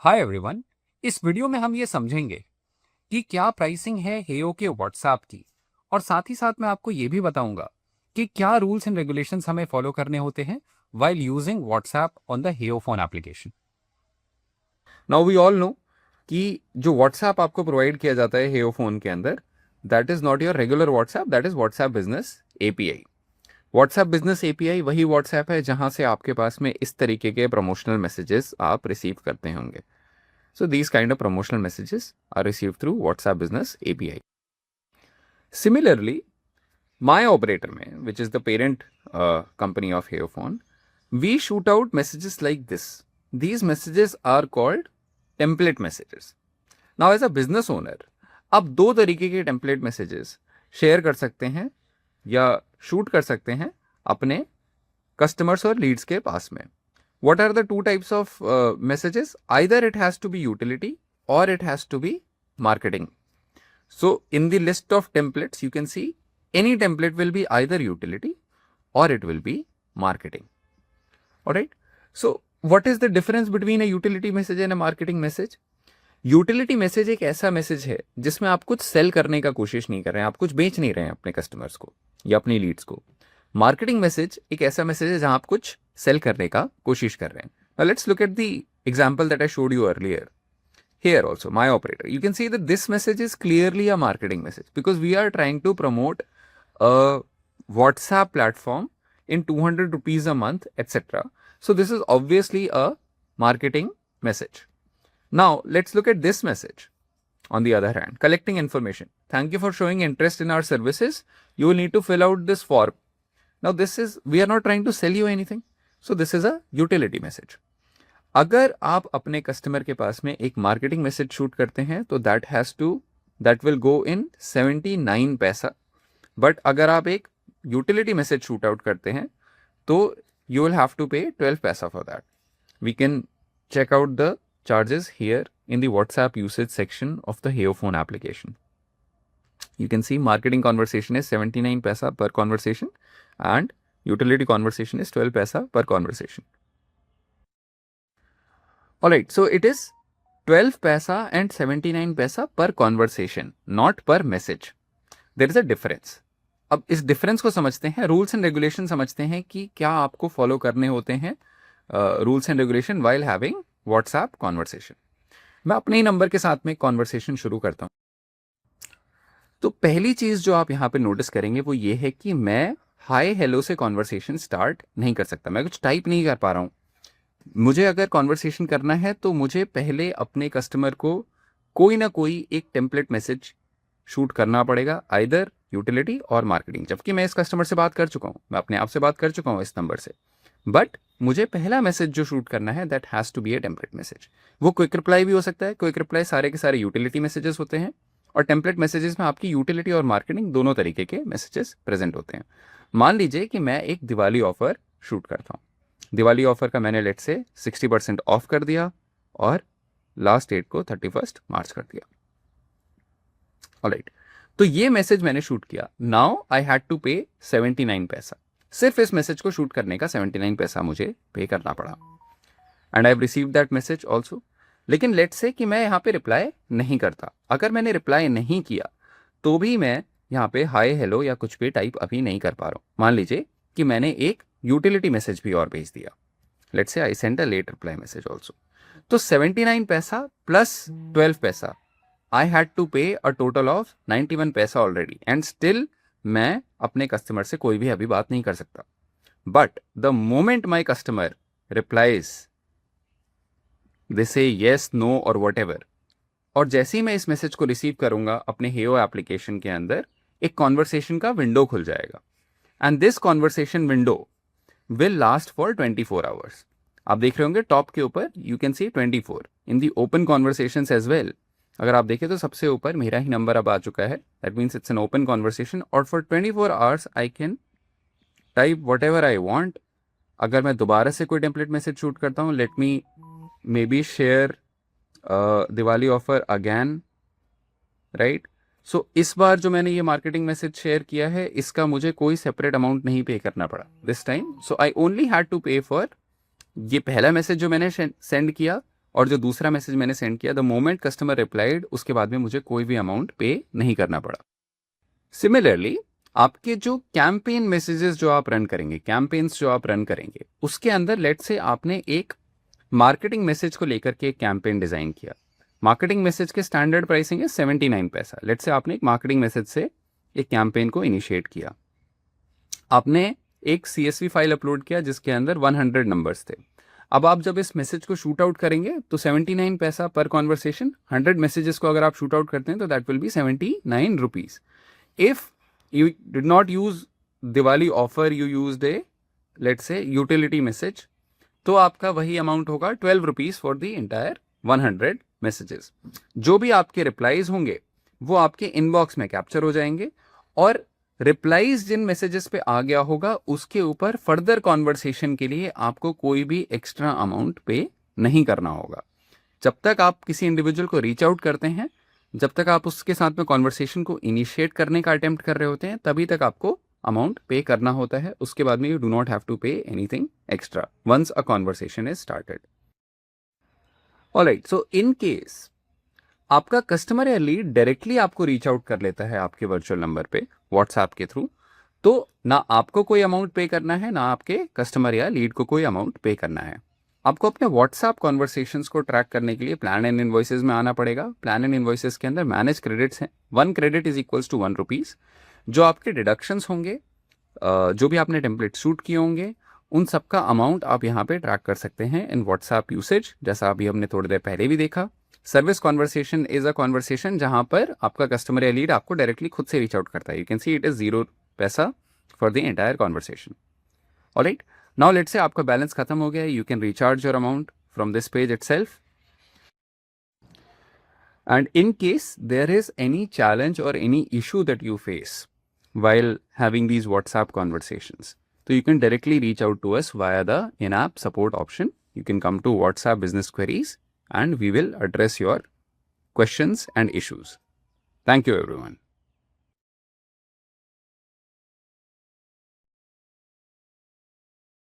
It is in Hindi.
Hi everyone. इस वीडियो में हम ये समझेंगे कि क्या प्राइसिंग है हेयो के व्हाट्सएप की, और साथ ही साथ मैं आपको ये भी बताऊंगा कि क्या रूल्स एंड रेगुलेशंस हमें फॉलो करने होते हैं while using WhatsApp on the Heyo phone application. Now we all know कि जो व्हाट्सएप आपको प्रोवाइड किया जाता है हेयो फोन के अंदर, that is not your regular WhatsApp, that is WhatsApp business API. WhatsApp business API वही व्हाट्सएप है जहां से आपके पास में इस तरीके के प्रमोशनल मैसेजेस आप रिसीव करते होंगे। So these kind of promotional messages are receive through WhatsApp business API. Similarly my operator में, which is the parent company of Heyo phone, we shoot out messages like this. These messages are called template messages. Now as a business owner, आप दो तरीके के टेम्पलेट मैसेजेस शेयर कर सकते हैं या शूट कर सकते हैं अपने कस्टमर्स और लीड्स के पास में। What are the two types of messages? Either it has to be utility or it has to be marketing. So in the list of templates, you can see any template will be either utility or it will be marketing. Alright, so what is the difference between a utility message and a marketing message? Utility message एक ऐसा मैसेज है जिसमें आप कुछ सेल करने का कोशिश नहीं कर रहे हैं, आप कुछ बेच नहीं रहे हैं अपने कस्टमर्स को या अपनी लीड्स को। मार्केटिंग मैसेज एक ऐसा मैसेज है जहां आप कुछ सेल करने का कोशिश कर रहे हैं। Now let's look at the example that I showed you earlier. Here also, my operator, you can see that this message is clearly a marketing message because we are trying to promote a WhatsApp platform in 200 rupees a month, etc. So this is obviously a marketing message. Now let's look at this message. On the other hand, collecting information. Thank you for showing interest in our services. You will need to fill out this form. Now this is, we are not trying to sell you anything. So this is a utility message. अगर आप अपने कस्टमर के पास में एक मार्केटिंग मैसेज शूट करते हैं तो that will go in 79 पैसा। बट अगर आप एक यूटिलिटी मैसेज शूट आउट करते हैं तो you will have to pay 12 paisa for that. We can check out the charges here in the WhatsApp usage section of the Heo phone application. You can see marketing conversation is 79 paisa per conversation and utility conversation is 12 paisa per conversation. Alright, so it is 12 paisa and 79 paisa per conversation, not per message. There is a difference. अब इस डिफरेंस को समझते हैं, रूल्स एंड रेगुलेशन समझते हैं कि क्या आपको फॉलो करने होते हैं rules and regulation while having WhatsApp conversation. मैं अपने ही नंबर के साथ में कॉन्वर्सेशन शुरू करता हूं। तो पहली चीज जो आप यहां पे नोटिस करेंगे वो ये है कि मैं हाय हेलो से कॉन्वर्सेशन स्टार्ट नहीं कर सकता, मैं कुछ टाइप नहीं कर पा रहा हूं। मुझे अगर कॉन्वर्सेशन करना है तो मुझे पहले अपने कस्टमर को कोई ना कोई एक टेम्पलेट मैसेज शूट करना पड़ेगा, आइदर यूटिलिटी और मार्केटिंग। जबकि मैं इस कस्टमर से बात कर चुका हूं, मैं अपने आप से बात कर चुका हूं इस नंबर से, बट मुझे पहला मैसेज जो शूट करना है that has to be a template message. वो क्विक रिप्लाई भी हो सकता है, क्विक रिप्लाई सारे के सारे यूटिलिटी मैसेजेस होते हैं, और टेम्पलेट मैसेजेस में आपकी यूटिलिटी और मार्केटिंग दोनों तरीके के मैसेजेस प्रेजेंट होते हैं। मान लीजिए कि मैं एक दिवाली ऑफर शूट करता हूँ। दिवाली ऑफर का मैंने लेट से 60% ऑफ कर दिया और लास्ट डेट को 31 मार्च कर दिया। ऑलराइट, तो ये मैसेज मैंने शूट किया। नाउ आई हैड टू पे 79 पैसा। सिर्फ इस मैसेज को शूट करने का 79 पैसा मुझे पे करना पड़ा, and I have received that message also. लेकिन लेट्स से कि मैं यहाँ पे रिप्लाई नहीं करता। अगर मैंने रिप्लाई नहीं किया तो भी मैं यहाँ पे हाय हेलो या कुछ भी टाइप अभी नहीं कर पा रहा हूँ। मान लीजिए कि मैंने एक यूटिलिटी मैसेज भी और भेज दिया, let's say I send a late reply message also. तो 79 पैसा प्लस 12 पैसा, I had to pay a total of 91 पैसा already, and still मैं अपने कस्टमर से कोई भी अभी बात नहीं कर सकता। But the moment my customer replies, they say yes, no or whatever, और जैसे ही मैं इस मैसेज को रिसीव करूंगा अपने हेयो एप्लीकेशन के अंदर एक कॉन्वर्सेशन का विंडो खुल जाएगा, and this conversation window will last for 24 hours. आप देख रहे होंगे टॉप के ऊपर you can see 24 in the open conversation as well. अगर आप देखें तो सबसे ऊपर मेरा ही नंबर अब आ चुका है, that means it's an open conversation, और for 24 hours I can type whatever I want. अगर मैं दोबारा से कोई टेम्पलेट मैसेज शूट करता हूँ, let me maybe share Diwali offer again, right. So इस बार जो मैंने ये मार्केटिंग मैसेज शेयर किया है इसका मुझे कोई सेपरेट अमाउंट नहीं पे करना पड़ा this time. So I only had to pay for ये पहला मैसेज जो मैंने सेंड किया और जो दूसरा मैसेज मैंने सेंड किया, द मोमेंट कस्टमर रिप्लाइड, उसके बाद में मुझे कोई भी अमाउंट पे नहीं करना पड़ा। सिमिलरली आपके जो कैंपेन मैसेजेस जो आप रन करेंगे, कैंपेन्स जो आप रन करेंगे, उसके अंदर लेट से आपने एक मार्केटिंग मैसेज को लेकर के एक कैंपेन डिजाइन किया। मार्केटिंग मैसेज के स्टैंडर्ड प्राइसिंग है 79 पैसा। लेट से आपने एक मार्केटिंग मैसेज से एक कैंपेन को इनिशिएट किया, आपने एक CSV फाइल अपलोड किया जिसके अंदर 100 नंबर्स थे। अब आप जब इस मैसेज को शूट आउट करेंगे तो 79 पैसा पर कॉन्वर्सेशन, 100 मैसेजेस को अगर आप शूट आउट करते हैं तो that will be 79 rupees. If you did not use Diwali offer, you used a let's say utility message, तो आपका वही अमाउंट होगा 12 rupees for the entire 100 messages. जो भी आपके रिप्लाईज होंगे वो आपके इनबॉक्स में कैप्चर हो जाएंगे और रिप्लाईज जिन मैसेजेस पे आ गया होगा उसके ऊपर फर्दर कॉन्वर्सेशन के लिए आपको कोई भी एक्स्ट्रा अमाउंट पे नहीं करना होगा। जब तक आप किसी इंडिविजुअल को रीच आउट करते हैं, जब तक आप उसके साथ में कॉन्वर्सेशन को इनिशिएट करने का अटेम्प्ट कर रहे होते हैं, तभी तक आपको अमाउंट पे करना होता है। उसके बाद में you do not have to pay anything extra once a conversation is started. Alright, so in case आपका कस्टमर या लीड डायरेक्टली आपको रीच आउट कर लेता है आपके वर्चुअल नंबर पे व्हाट्सएप के थ्रू, तो ना आपको कोई अमाउंट पे करना है, ना आपके कस्टमर या लीड को कोई अमाउंट पे करना है। आपको अपने व्हाट्सएप कॉन्वर्सेशंस को ट्रैक करने के लिए प्लान एंड इनवॉइसेस में आना पड़ेगा। प्लान एंड इनवॉइसेस के अंदर मैनेज क्रेडिट्स हैं। 1 credit is equals to 1 rupees. जो आपके डिडक्शंस होंगे, जो भी आपने टेम्पलेट शूट किए होंगे, उन सब का अमाउंट आप यहाँ पे ट्रैक कर सकते हैं इन व्हाट्सएप यूसेज, जैसा अभी हमने थोड़ी देर पहले भी देखा। Service conversation is a conversation जहाँ पर आपका कस्टमर या लीड आपको डायरेक्टली खुद से रीच आउट करता है। You can see it is 0 पैसा for the entire conversation. Alright, now let's say आपका बैलेंस खत्म हो गया है, you can recharge your amount from this page itself. And in case there is any challenge or any issue that you face while having these WhatsApp conversations, so you can directly reach out to us via the in-app support option. You can come to WhatsApp Business Queries and we will address your questions and issues. Thank you, everyone.